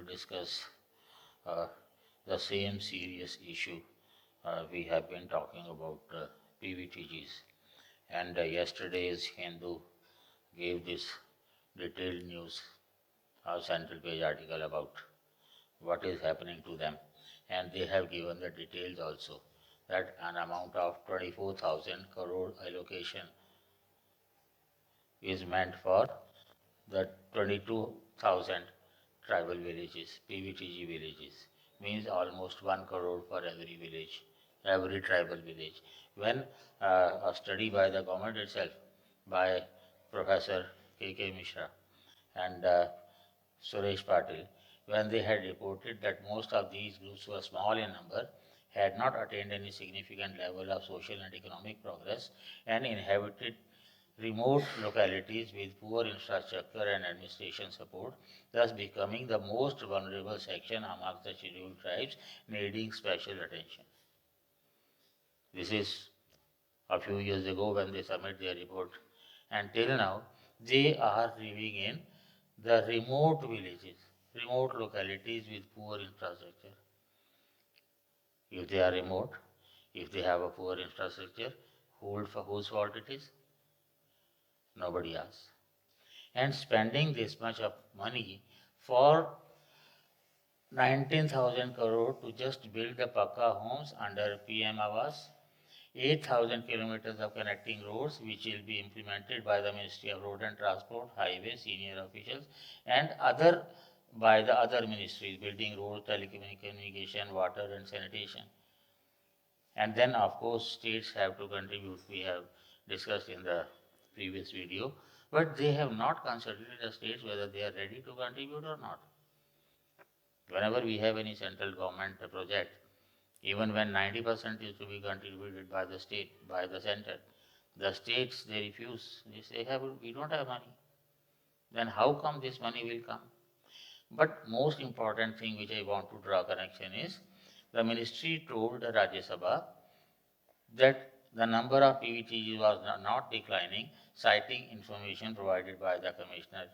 discuss uh, the same serious issue we have been talking about PVTGs. And yesterday's Hindu gave this detailed news, central page article about what is happening to them. And they have given the details also that an amount of 24,000 crore allocation is meant for the 22,000 tribal villages, PVTG villages, means almost 1 crore for every village, every tribal village. When a study by the government itself, by Professor K.K. Mishra and Suresh Patil, when they had reported that most of these groups were small in number, had not attained any significant level of social and economic progress, and inhabited remote localities with poor infrastructure and administration support, thus becoming the most vulnerable section amongst the scheduled tribes needing special attention. This is a few years ago when they submit their report, and till now they are living in the remote villages, remote localities with poor infrastructure. If they are remote, if they have a poor infrastructure, whose fault it is? Nobody asks. And spending this much of money for 19,000 crore to just build the Pakka homes under PM Awas, 8,000 kilometers of connecting roads which will be implemented by the Ministry of Road and Transport, Highway, senior officials and by the other ministries, building roads, telecommunication, water and sanitation. And then of course states have to contribute, we have discussed in the previous video, but they have not consulted the states whether they are ready to contribute or not. Whenever we have any central government project, even when 90% is to be contributed by the state, by the center, the states, they refuse. They say, we don't have money. Then how come this money will come? But most important thing which I want to draw connection is, the ministry told the Rajya Sabha that the number of PVTGs was not declining, citing information provided by the commissioner.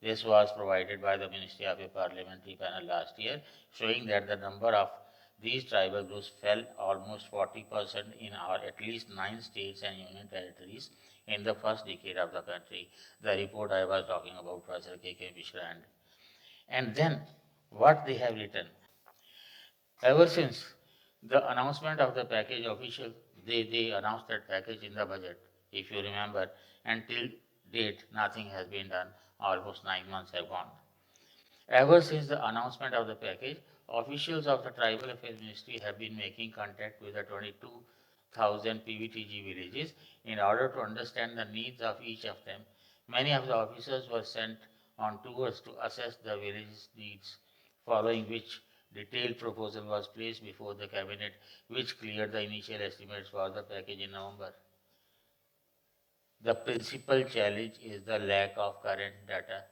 This was provided by the Ministry of a parliamentary panel last year, showing that the number of these tribal groups fell almost 40% in at least 9 states and union territories in the first decade of the country. The report I was talking about, Professor K.K. Mishra. And then what they have written, ever since the announcement of the package official, they announced that package in the budget, if you remember, until date nothing has been done, almost 9 months have gone. Ever since the announcement of the package, officials of the Tribal Affairs Ministry have been making contact with the 22,000 PVTG villages in order to understand the needs of each of them. Many of the officers were sent on tours to assess the village's needs, following which detailed proposal was placed before the cabinet, which cleared the initial estimates for the package in November. The principal challenge is the lack of current data.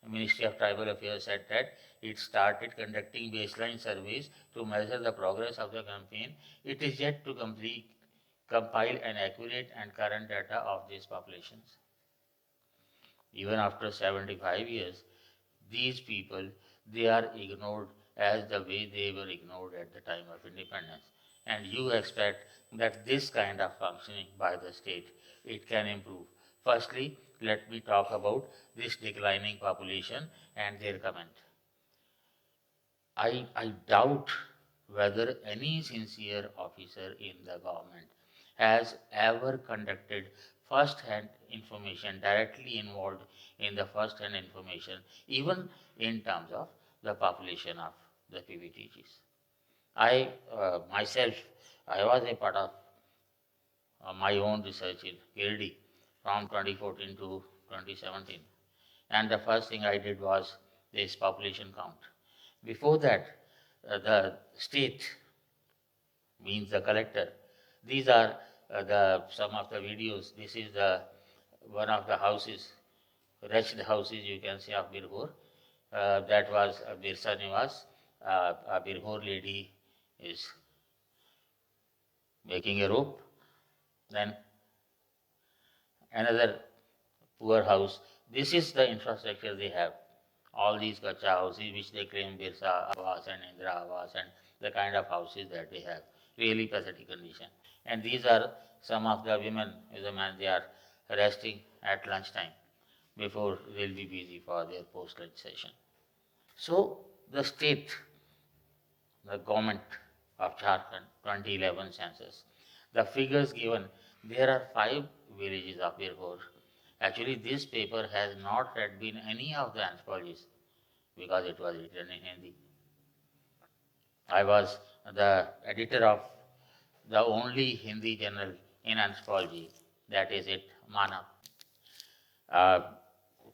The Ministry of Tribal Affairs said that it started conducting baseline surveys to measure the progress of the campaign. It is yet to compile an accurate and current data of these populations. Even after 75 years, these people, they are ignored as the way they were ignored at the time of independence. And you expect that this kind of functioning by the state, it can improve. Firstly, let me talk about this declining population and their comment. I doubt whether any sincere officer in the government has ever conducted first-hand information, directly involved in the first-hand information, even in terms of the population of the PVTGs. Myself, I was a part of my own research in KLD from 2014 to 2017. And the first thing I did was this population count. Before that, the state, means the collector, these are some of the videos. This is one of the houses, wretched houses you can say of Birhor. That was Birsa Niwas. A Birhor lady is making a rope. Then another poor house. This is the infrastructure they have. All these kacha houses which they claim Birsa Awas and Indra Awas and the kind of houses that they have, really pathetic condition. And these are some of the women, with the man, they are resting at lunchtime before they'll be busy for their post-lunch session. So the state, the government of Jharkhand, 2011 census, the figures given, there are 5 villages of Birhor. Actually, this paper has not read been any of the anthropologists because it was written in Hindi. I was the editor of the only Hindi journal in anthropology, that is it, Manav.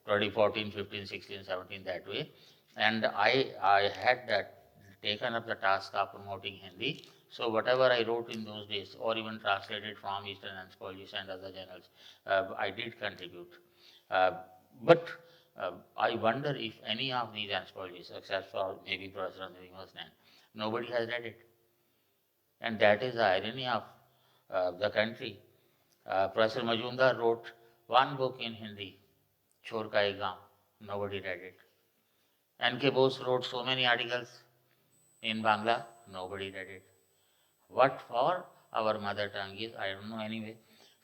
2014, 15, 16, 17, that way. And I had taken up the task of promoting Hindi. So whatever I wrote in those days, or even translated from Eastern Anthropology and other journals, I did contribute. But I wonder if any of these anthropologists, except for maybe Professor Andrinivasan, nobody has read it. And that is the irony of the country. Professor Majumdar wrote one book in Hindi, Chor Ka Ek Gaon. Nobody read it. N.K. Bose wrote so many articles in Bangla, nobody read it. What for our mother tongue is, I don't know anyway.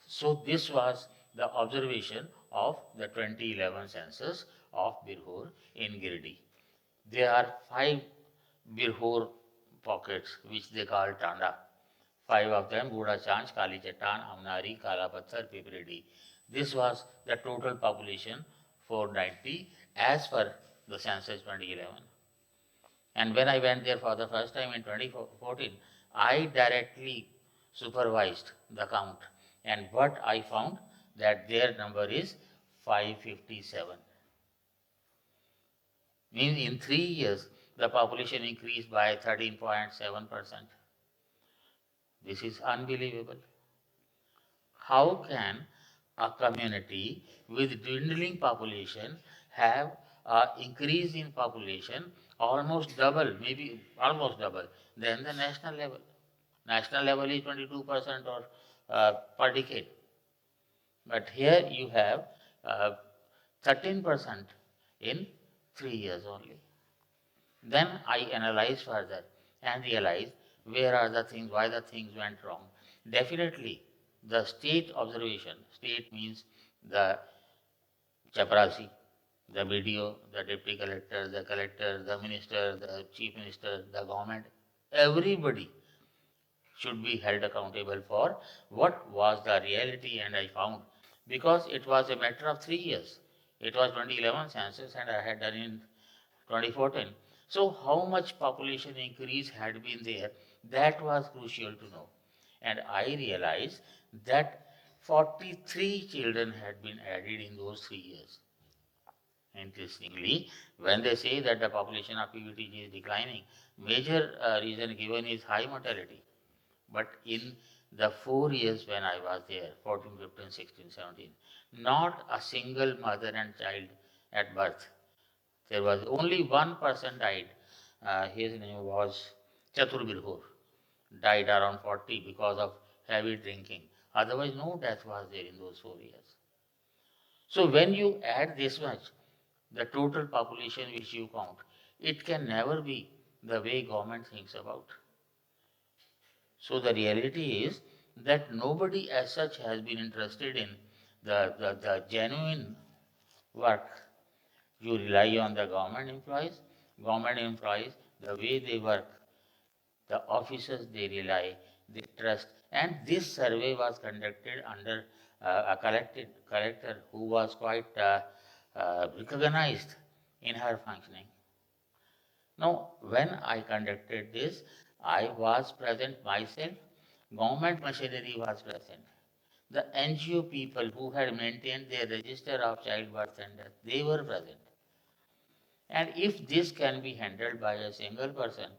So this was the observation of the 2011 census of Birhor in Girdi. There are 5 Birhor pockets which they call Tanda. 5 of them, Buda Chanch, Kali Chattan, Amnari, Kala Patthar, Pipredi. This was the total population 490 as per the census 2011. And when I went there for the first time in 2014, I directly supervised the count. And what I found, that their number is 557. Means in 3 years, the population increased by 13.7%. This is unbelievable. How can a community with dwindling population have an increase in population almost double, maybe almost double, than the national level? National level is 22% or per decade. But here you have 13% in 3 years only. Then I analyzed further and realized where are the things, why the things went wrong. Definitely the state observation, state means the chaprasi, the BDO, the deputy collector, the minister, the chief minister, the government, everybody should be held accountable for what was the reality. And I found, because it was a matter of 3 years, it was 2011 census and I had done in 2014. So how much population increase had been there, that was crucial to know. And I realized that 43 children had been added in those 3 years. Interestingly, when they say that the population of PVTG is declining, major reason given is high mortality. But in the 4 years when I was there, 14, 15, 16, 17, not a single mother and child at birth. There was only one person died. His name was Chatur Birhor. Died around 40 because of heavy drinking. Otherwise, no death was there in those 4 years. So when you add this much, the total population which you count, it can never be the way government thinks about. So the reality is that nobody as such has been interested in the genuine work. You rely on the government employees, the way they work, the officers they rely, they trust. And this survey was conducted under a collector who was quite recognized in her functioning. Now, when I conducted this, I was present myself, government machinery was present. The NGO people who had maintained their register of childbirth and death, they were present. And if this can be handled by a single person,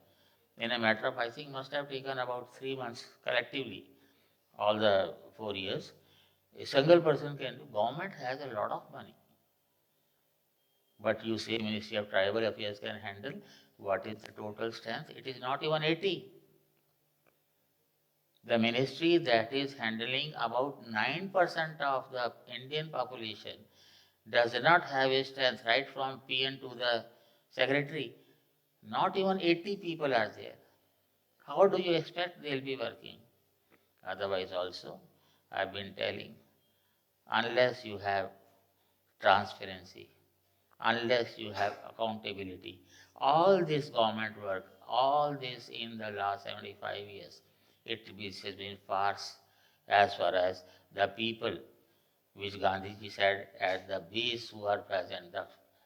in a matter of, I think, must have taken about 3 months collectively, all the 4 years, a single person can do. Government has a lot of money. But you say Ministry of Tribal Affairs can handle, what is the total strength? It is not even 80. The ministry that is handling about 9% of the Indian population, does not have a strength right from PN to the secretary. Not even 80 people are there. How do you expect they'll be working? Otherwise also, I've been telling, unless you have transparency, unless you have accountability, all this government work, all this in the last 75 years, has been farce as far as the people which Gandhiji said at the base who are present,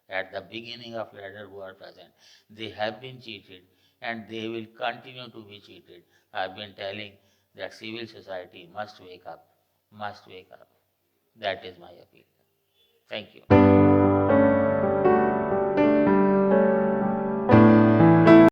at the beginning of ladder who are present, they have been cheated and they will continue to be cheated. I've been telling that civil society must wake up, must wake up. That is my appeal. Thank you.